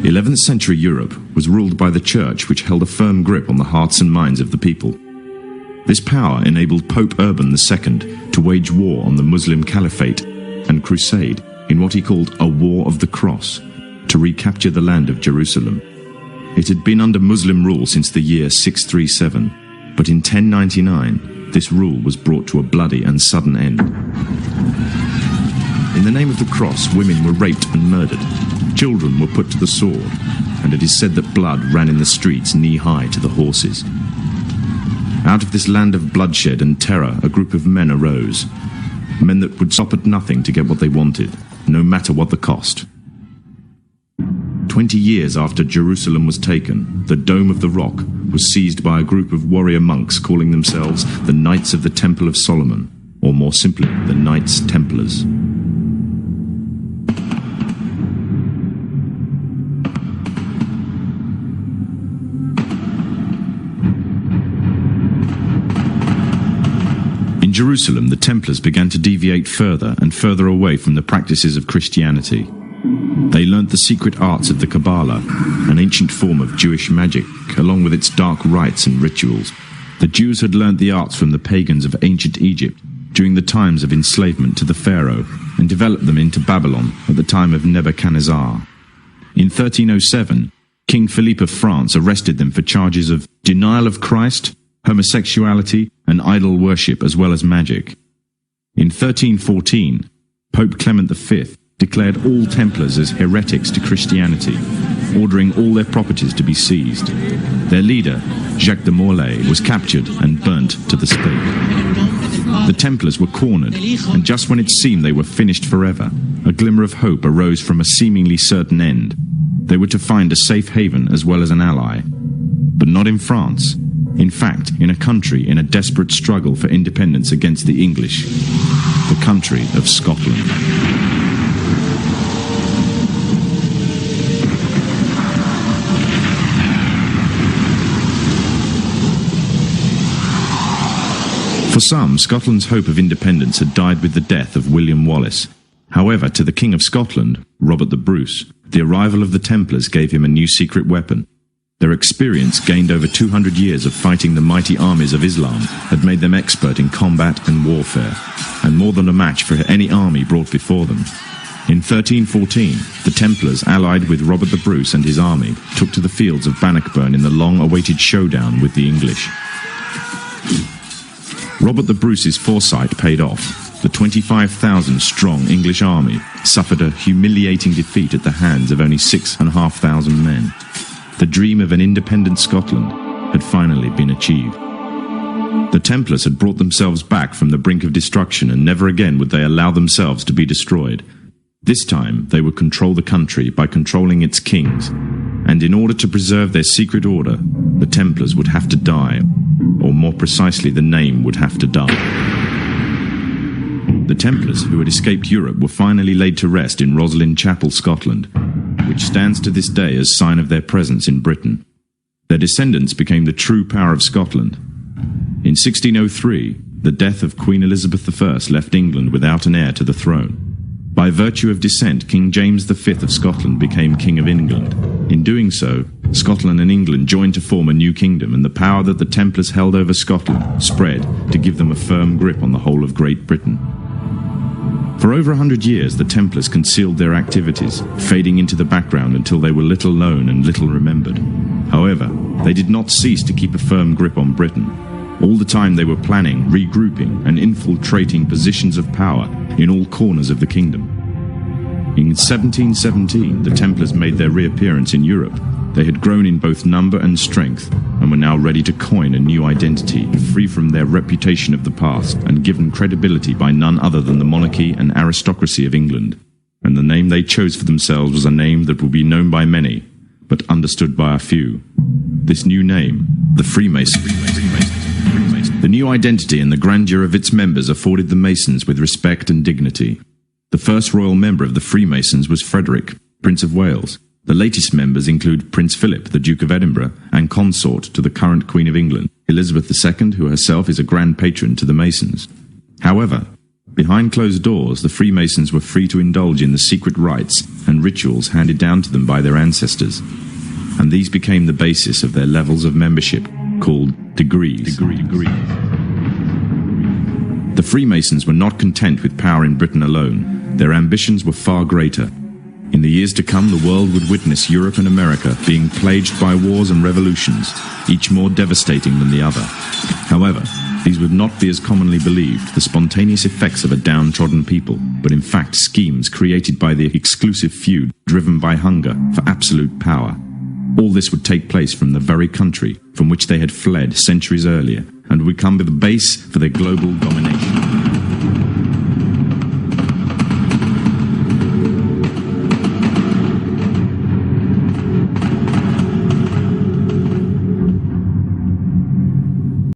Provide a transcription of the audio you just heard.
11th century Europe was ruled by the Church, which held a firm grip on the hearts and minds of the people. This power enabled Pope Urban II to wage war on the Muslim Caliphate and crusade in what he called a War of the Cross, to recapture the land of Jerusalem. It had been under Muslim rule since the year 637, but in 1099 this rule was brought to a bloody and sudden end. In the name of the cross, women were raped and murdered, children were put to the sword, and it is said that blood ran in the streets knee-high to the horses. Out of this land of bloodshed and terror, a group of men arose, men that would stop at nothing to get what they wanted, no matter what the cost. 20 years after Jerusalem was taken, the Dome of the Rock was seized by a group of warrior monks calling themselves the Knights of the Temple of Solomon, or more simply, the Knights Templars. In Jerusalem, the Templars began to deviate further and further away from the practices of Christianity. They learnt the secret arts of the Kabbalah, an ancient form of Jewish magic, along with its dark rites and rituals. The Jews had learnt the arts from the pagans of ancient Egypt during the times of enslavement to the Pharaoh, and developed them into Babylon at the time of Nebuchadnezzar. In 1307, King Philippe of France arrested them for charges of denial of Christ, homosexuality, and idol worship, as well as magic. In 1314, Pope Clement V declared all Templars as heretics to Christianity, ordering all their properties to be seized. Their leader, Jacques de Molay, was captured and burnt to the stake. The Templars were cornered, and just when it seemed they were finished forever, a glimmer of hope arose from a seemingly certain end. They were to find a safe haven as well as an ally. But not in France. In fact, in a country in a desperate struggle for independence against the English, the country of Scotland. For some, Scotland's hope of independence had died with the death of William Wallace. However, to the King of Scotland, Robert the Bruce, the arrival of the Templars gave him a new secret weapon. Their experience, gained over 200 years of fighting the mighty armies of Islam, had made them expert in combat and warfare, and more than a match for any army brought before them. In 1314, the Templars, allied with Robert the Bruce and his army, took to the fields of Bannockburn in the long-awaited showdown with the English. Robert the Bruce's foresight paid off. The 25,000-strong English army suffered a humiliating defeat at the hands of only 6,500 men. The dream of an independent Scotland had finally been achieved. The Templars had brought themselves back from the brink of destruction, and never again would they allow themselves to be destroyed. This time they would control the country by controlling its kings, and in order to preserve their secret order, the Templars would have to die, or more precisely, the name would have to die. The Templars, who had escaped Europe, were finally laid to rest in Roslin Chapel, Scotland, which stands to this day as sign of their presence in Britain. Their descendants became the true power of Scotland. In 1603, the death of Queen Elizabeth I left England without an heir to the throne. By virtue of descent, King James V of Scotland became King of England. In doing so, Scotland and England joined to form a new kingdom, and the power that the Templars held over Scotland spread to give them a firm grip on the whole of Great Britain. For over 100 years, the Templars concealed their activities, fading into the background until they were little known and little remembered. However, they did not cease to keep a firm grip on Britain. All the time they were planning, regrouping, and infiltrating positions of power in all corners of the kingdom. In 1717, the Templars made their reappearance in Europe. They had grown in both number and strength, and were now ready to coin a new identity, free from their reputation of the past, and given credibility by none other than the monarchy and aristocracy of England. And the name they chose for themselves was a name that would be known by many, but understood by a few. This new name, the Freemasons. The new identity and the grandeur of its members afforded the Masons with respect and dignity. The first royal member of the Freemasons was Frederick, Prince of Wales. The latest members include Prince Philip, the Duke of Edinburgh, and consort to the current Queen of England, Elizabeth II, who herself is a grand patron to the Masons. However, Behind closed doors, the Freemasons were free to indulge in the secret rites and rituals handed down to them by their ancestors, and these became the basis of their levels of membership, called degrees. The Freemasons were not content with power in Britain alone. Their ambitions were far greater. In the years to come, the world would witness Europe and America being plagued by wars and revolutions, each more devastating than the other. However, these would not be as commonly believed, the spontaneous effects of a downtrodden people, but in fact schemes created by the exclusive few driven by hunger for absolute power. All this would take place from the very country from which they had fled centuries earlier, and would become the base for their global domination.